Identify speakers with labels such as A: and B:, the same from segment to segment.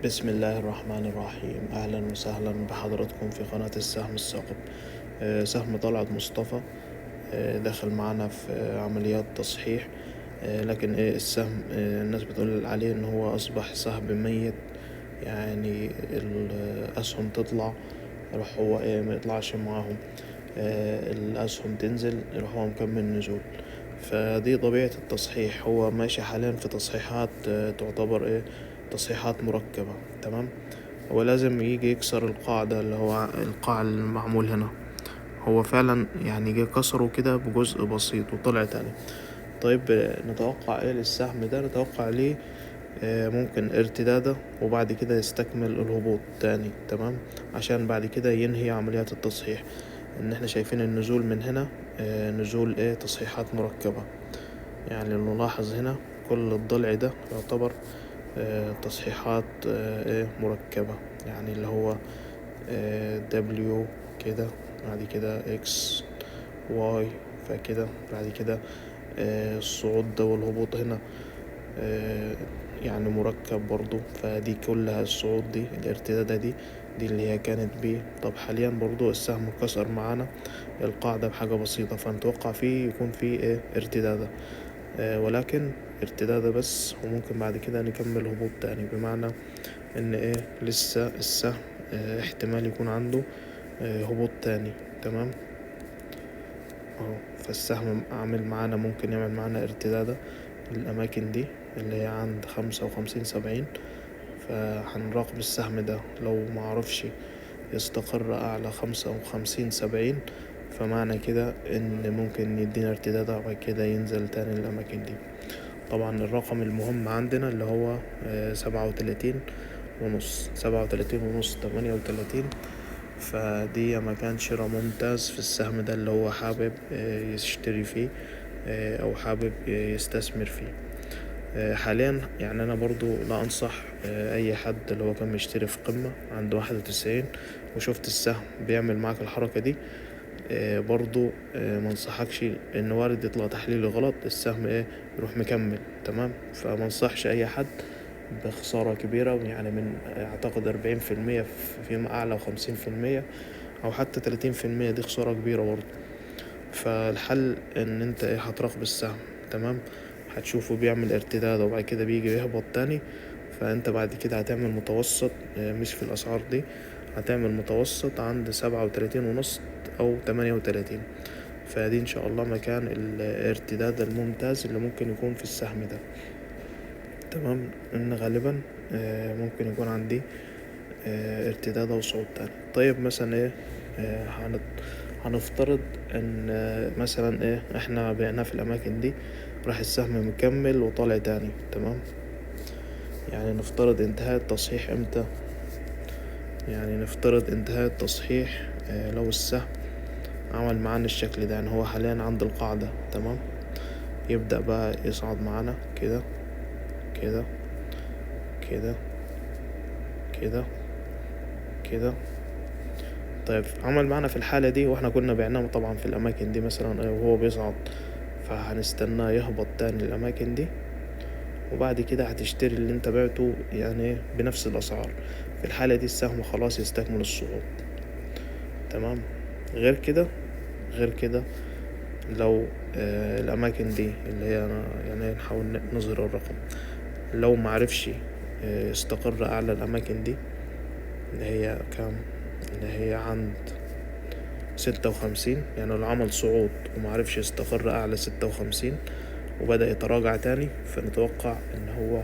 A: بسم الله الرحمن الرحيم. أهلا وسهلا بحضراتكم في قناة السهم الثاقب. سهم طلعت مصطفى دخل معانا في عمليات تصحيح. لكن السهم الناس بتقول عليه ان هو اصبح سهم ميت، يعني الاسهم تطلع يروح هو ما يطلعش معاهم. الاسهم تنزل يروح هو مكمل نزول. فدي طبيعة التصحيح، هو ماشي حاليا في تصحيحات تعتبر تصحيحات مركبة. تمام. هو لازم يجي يكسر القاعدة اللي هو القاع المعمول هنا. هو فعلا يعني جه كسره كده بجزء بسيط وطلع تاني. طيب نتوقع ايه للسهم ده؟ نتوقع ليه ممكن ارتداده وبعد كده يستكمل الهبوط تاني. تمام. عشان بعد كده ينهي عمليات التصحيح. ان احنا شايفين النزول من هنا نزول تصحيحات مركبة. يعني لو نلاحظ هنا كل الضلع ده يعتبر تصحيحات مركبة. يعني اللي هو دبليو كده، بعد كده اكس واي، فكده بعد كده الصعود ده والهبوط هنا يعني مركب برضو. فدي كلها الصعود دي الارتدادة دي اللي هي كانت بيه. طب حاليا برضو السهم كسر معانا القاعدة بحاجة بسيطة، فنتوقع فيه يكون فيه ارتدادة، ولكن ارتدادة بس، وممكن بعد كده نكمل هبوط تاني. بمعنى ان لسه السهم احتمال يكون عنده هبوط تاني. تمام اهو. فالسهم عامل معانا، ممكن يعمل معانا ارتدادة الأماكن دي اللي هي عند 55-70. فهنراقب السهم ده، لو معرفش يستقر أعلى 55-70 فمعنى كده إن ممكن يدينا ارتداد وبعد كده ينزل تاني الأماكن دي. طبعا الرقم المهم عندنا اللي هو 37.5، 37.5، 38. فدي مكان شراء ممتاز في السهم ده اللي هو حابب يشتري فيه أو حابب يستثمر فيه. حاليا يعني أنا برضو لا أنصح أي حد اللي هو كان مشتري في قمة عند 91 وشفت السهم بيعمل معاك الحركة دي. برضو منصحكش إن وارد يطلع تحليل غلط السهم يروح مكمل. تمام. فمنصحش أي حد بخسارة كبيرة، يعني من أعتقد 40% فيما أعلى، و50% أو حتى 30%، دي خسارة كبيرة برضو. فالحل إن أنت هتراقب السهم. تمام. هتشوفه بيعمل ارتداد وبعد كده بيجي يهبط تاني. فأنت بعد كده هتعمل متوسط، مش في الأسعار دي، هتعمل متوسط عند 37.5 أو 38. فدي إن شاء الله مكان الارتداد الممتاز اللي ممكن يكون في السهم ده. تمام. إن غالبا ممكن يكون عندي ارتداد أو صعود تاني. طيب مثلا هنفترض ان مثلا احنا بعناه في الاماكن دي، راح السهم مكمل وطالع تاني. تمام. يعني نفترض انتهاء التصحيح امتى؟ يعني نفترض انتهاء التصحيح لو السهم عمل معانا الشكل ده، يعني هو حاليا عند القاعدة. تمام. يبدأ بقى يصعد معانا كده كده كده كده كده. طيب عمل معانا في الحالة دي واحنا كنا بعناه طبعا في الأماكن دي مثلا وهو بيصعد، فهنستناه يهبط تاني الأماكن دي، وبعد كده هتشتري اللي انت بعته يعني بنفس الأسعار. في الحالة دي السهم خلاص يستكمل الصعود. تمام. غير كده غير كده لو الأماكن دي اللي هي يعني نحاول نظهر الرقم، لو معرفش يستقر أعلى الأماكن دي اللي هي كام، اللي هي عند 56. يعني لو عمل صعود ومعرفش يستقر أعلى 56 وبدأ يتراجع تاني، فنتوقع إن هو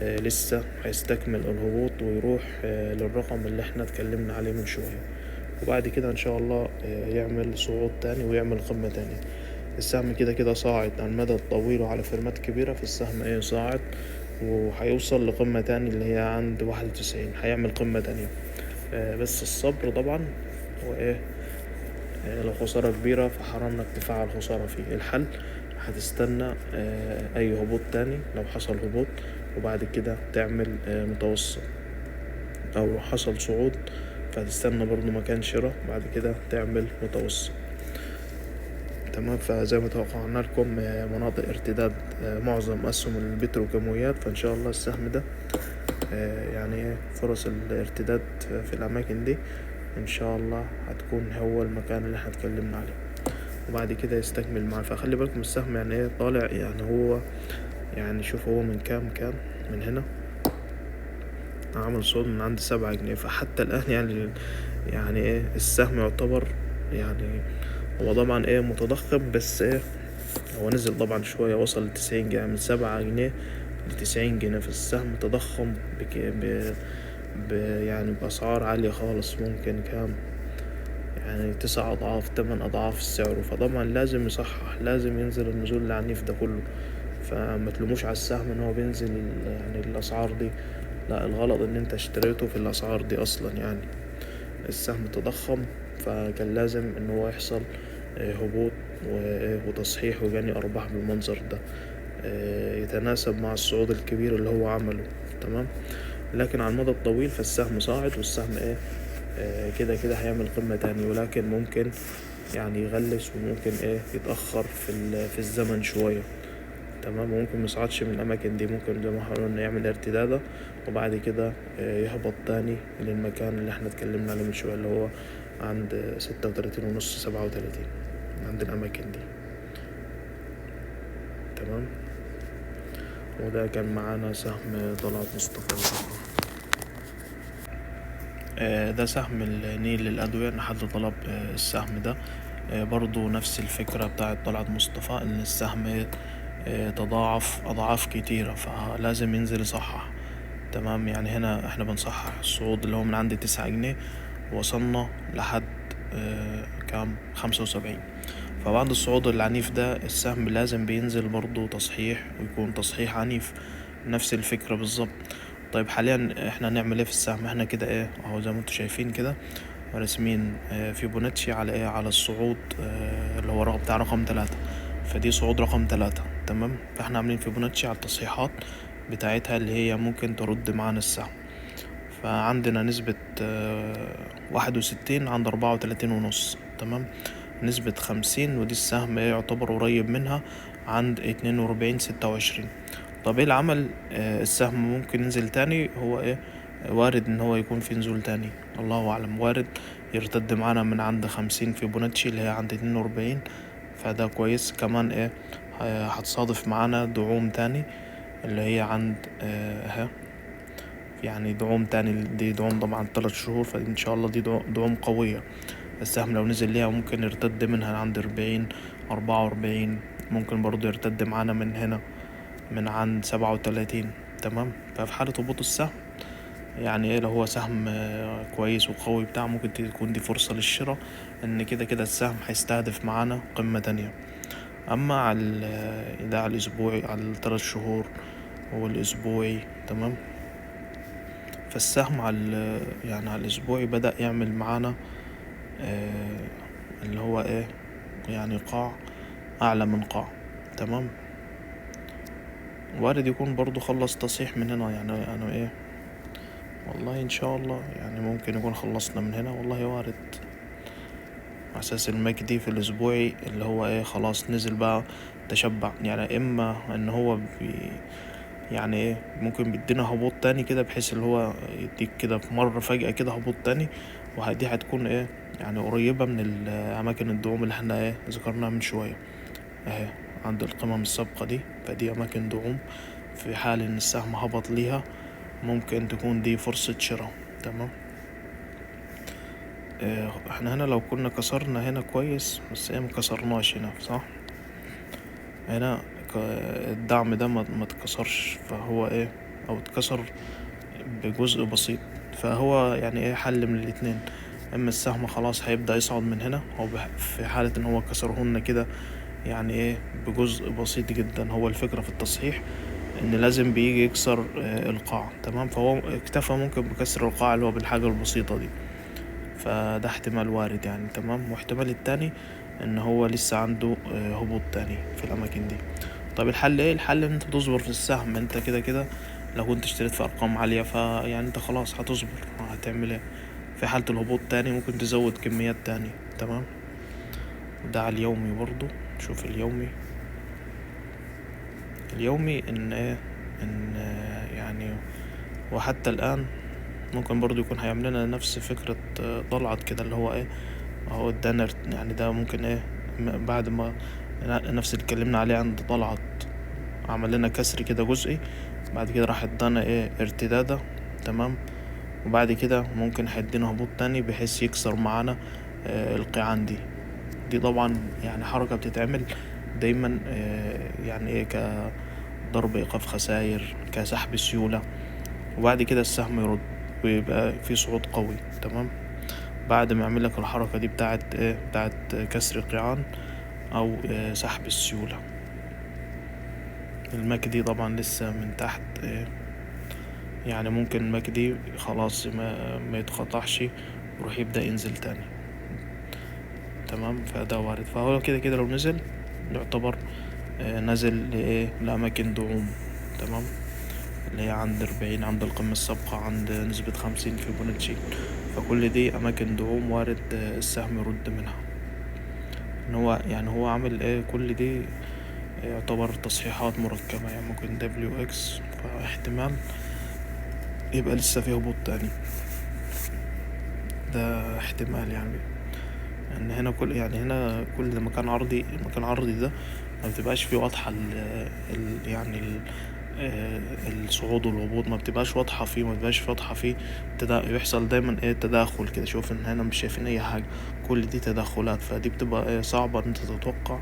A: لسه هيستكمل الهبوط ويروح للرقم اللي احنا اتكلمنا عليه من شوية، وبعد كده ان شاء الله يعمل صعود تاني ويعمل قمة تاني. السهم كده كده صاعد على المدى الطويل وعلى فرمات كبيرة، في السهم صاعد وهيوصل لقمة تاني اللي هي عند 91، هيعمل قمة تانية. بس الصبر طبعا. وايه لو خسارة كبيرة فحرام انك تفعل خسارة فيه. الحل هتستنى اي هبوط تاني لو حصل هبوط، وبعد كده تعمل متوسط. او حصل صعود فهتستنى برضو مكان شراء، بعد كده تعمل متوسط. تمام. فزي ما توقعنا لكم مناطق ارتداد معظم اسهم البتروكيماويات، فان شاء الله السهم ده يعني ايه فرص الارتداد في الأماكن دي إن شاء الله هتكون هو المكان اللي احنا اتكلمنا عليه، وبعد كده يستكمل معاه. فخلي بالكم السهم يعني ايه طالع، يعني هو يعني شوف هو من كام من هنا عمل صعود من عند 7 جنيه. فحتى الآن يعني ايه السهم يعتبر يعني هو طبعا ايه متضخم، بس ايه هو نزل طبعا شوية، وصل ل90 جنيه، من 7 جنيه ل90 جنيه. في السهم تضخم يعني بأسعار عالية خالص، ممكن كام يعني 9 أضعاف 8 أضعاف سعره. فطبعا لازم يصحح، لازم ينزل النزول العنيف ده كله. فما تلوموش على السهم ان هو بينزل يعني الأسعار دي، لا الغلط ان انت اشتريته في الأسعار دي اصلا. يعني السهم تضخم، فكان لازم ان هو يحصل هبوط وتصحيح وجاني ارباح بالمنظر ده يتناسب مع الصعود الكبير اللي هو عمله. تمام. لكن على المدى الطويل فالسهم صاعد، والسهم كده كده هيعمل قمة تاني، ولكن ممكن يعني يغلس، وممكن يتأخر في الزمن شوية. تمام. وممكن ميصعدش من الأماكن دي، ممكن زي ما قلنا يعمل ارتدادة وبعد كده يهبط تاني للمكان اللي احنا اتكلمنا عليه من شوية، اللي هو عند 36.5 37 عند الأماكن دي. تمام. وده كان معانا سهم طلعت مصطفى. ده سهم النيل للأدوية، إن حد طلب السهم ده. برضو نفس الفكرة بتاعت طلعت مصطفى، إن السهم تضاعف أضعاف كتيرة، فلازم ينزل يصحح. تمام. يعني هنا احنا بنصحح الصعود اللي هو من عند 9 جنيه، وصلنا لحد كام 75. فبعد الصعود العنيف ده السهم لازم بينزل برضو تصحيح، ويكون تصحيح عنيف، نفس الفكرة بالظبط. طيب حاليا احنا هنعمل ايه في السهم؟ احنا كده اهو زي ما انتوا شايفين كده رسمين فيبوناتشي على على الصعود اللي هو بتاع رقم 3. فدي صعود رقم 3. تمام. فاحنا عاملين فيبوناتشي على التصحيحات بتاعتها اللي هي ممكن ترد معانا السهم. فعندنا نسبة 61 عند 34.5. تمام. نسبة 50، ودي السهم يعتبر قريب منها، عند 42.26. طب ايه العمل؟ السهم ممكن ينزل تاني، هو وارد ان هو يكون في نزول تاني، الله اعلم. وارد يرتد معانا من عند 50 فيبوناتشي اللي هي عند 42. فده كويس. كمان هتصادف معانا دعوم تاني اللي هي عند يعني دعوم تاني. دي دعوم طبعا 3 شهور، فدي ان شاء الله دي دعوم قوية. السهم لو نزل ليها ممكن يرتد منها عند 40 44. ممكن برضو يرتد معانا من هنا من عند 37. تمام. ففي حالة هبوط السهم يعني لو هو سهم كويس وقوي بتاع، ممكن تكون دي فرصة للشراء، ان كده كده السهم هيستهدف معانا قمة تانية. اما على ده على الاسبوعي، على ال3 شهور والاسبوعي. تمام. فالسهم يعني على الاسبوعي بدأ يعمل معانا اللي هو يعني قاع اعلى من قاع. تمام. وارد يكون برضو خلص تصحيح من هنا، يعني انا والله ان شاء الله يعني ممكن يكون خلصنا من هنا، والله وارد. على اساس المجدي في الاسبوعي اللي هو خلاص نزل بقى تشبع، يعني اما ان هو يعني ممكن بيدينا هبوط تاني كده، بحيث اللي هو يديك كده في مرة فجأة كده هبوط تاني، ودي هتكون يعني قريبة من الأماكن الدعوم اللي احنا ذكرناها من شوية اهي عند القمم السابقة دي. فدي أماكن دعوم، في حال إن السهم هبط ليها ممكن تكون دي فرصة شراء. تمام. احنا هنا لو كنا كسرنا هنا كويس، بس مكسرناش هنا صح. هنا الدعم ده ما اتكسرش، فهو او اتكسر بجزء بسيط. فهو يعني حل من الاتنين، اما السهم خلاص هيبدأ يصعد من هنا، او في حالة ان هو كسرهن كده يعني بجزء بسيط جدا. هو الفكرة في التصحيح ان لازم بيجي يكسر القاع. تمام. فهو اكتفى ممكن بكسر القاع اللي هو بالحاجة البسيطة دي، فده احتمال وارد يعني. تمام. واحتمال التاني ان هو لسه عنده هبوط تاني في الاماكن دي. طب الحل الحل ان انت تصبر في السهم. انت كده كده لو كنت اشتريت في ارقام عالية، فيعني انت خلاص هتصبر. هتعمل ايه في حالة الهبوط تاني؟ ممكن تزود كميات تاني. تمام. ده على اليومي برضو. شوف اليومي ان يعني وحتى الآن ممكن برضو يكون هيعمل لنا نفس فكرة طلعت كده، اللي هو ايه اهو ادانا يعني ده ممكن ايه بعد ما نفس اللي اتكلمنا عليه عند طلعت عمل لنا كسر كده جزئي، بعد كده راح ادانا ايه ارتدادة. تمام. وبعد كده ممكن هيدينا هبوط تاني بحيث يكسر معانا القيعان دي طبعا يعني حركة بتتعمل دايما يعني ايه كضرب ايقاف خسائر، كسحب سيولة. وبعد كده السهم يرد ويبقى في صعود قوي. تمام. بعد ما يعمل لك الحركة دي بتاعت كسر القيعان او سحب السيولة. الماك دي طبعا لسه من تحت يعني ممكن الماك دي خلاص ما يتقطعش ويروح يبدأ ينزل تاني. تمام. فده وارد، فهو كده كده لو نزل يعتبر نزل لأماكن دعوم. تمام. اللي هي عند 40 عند القمة السابقة عند نسبة 50 فيبوناتشي، فكل دي أماكن دعوم وارد السهم يرد منها. ان هو يعني هو عامل كل دي يعتبر تصحيحات مركبة، يعني ممكن دبليو اكس، فاحتمال يبقى لسه فيه هبوط تاني. ده احتمال يعني ان هنا كل مكان عرضي، المكان العرضي ده ما بتبقاش فيه واضحة يعني الصعود والهبوط ما بتبقاش واضحة فيه، ما بتبقاش واضحة فيه يحصل دايما تداخل كده. شوف ان هنا مش شايفين اي حاجة، كل دي تداخلات، فدي بتبقى صعبة ان انت تتوقع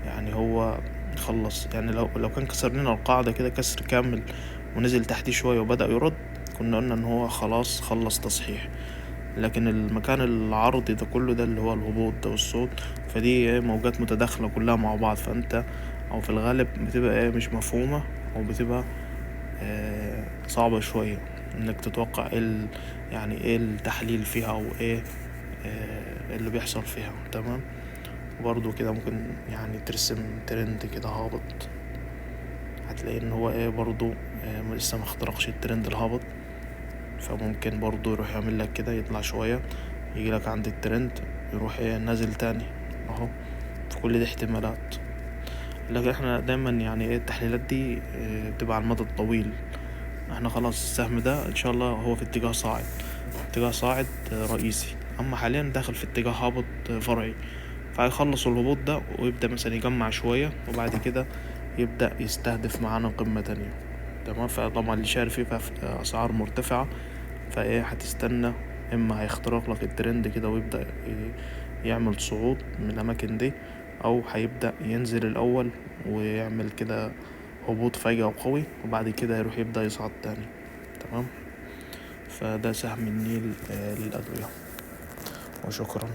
A: يعني هو خلص. يعني لو كان كسر لنا القاعدة كده كسر كامل ونزل تحتيه شوية وبدأ يرد، كنا قلنا ان هو خلاص خلص تصحيح. لكن المكان العرضي ده كله ده اللي هو الهبوط ده والصوت، فدي موجات متداخلة كلها مع بعض، فانت او في الغالب بتبقى مش مفهومة، او بتبقى صعبة شوية انك تتوقع يعني ايه التحليل فيها او ايه اللي بيحصل فيها. تمام. وبرضو كده ممكن يعني ترسم ترند كده هابط، هتلاقي ان هو برضو لسه ما اخترقش الترند الهابط، فممكن برضو يروح يعمل لك كده يطلع شوية يجي لك عند الترند يروح نازل تاني اهو. في كل دي احتمالات، لكن احنا دايما يعني التحليلات دي بتبقى على المدى الطويل. احنا خلاص السهم ده ان شاء الله هو في اتجاه صاعد، اتجاه صاعد رئيسي، اما حاليا داخل في اتجاه هابط فرعي، فهيخلص الهبوط ده ويبدأ مثلا يجمع شوية وبعد كده يبدأ يستهدف معانا قمة تانية. تمام. فطبعا اللي شاير فيه في أسعار مرتفعة هتستنى اما هيخترق لك الترند كده ويبدأ يعمل صعود من الأماكن دي، أو هيبدأ ينزل الأول ويعمل كده هبوط فجأة وقوي وبعد كده يروح يبدأ يصعد تاني. تمام. فده سهم النيل للأدوية. وشكرا.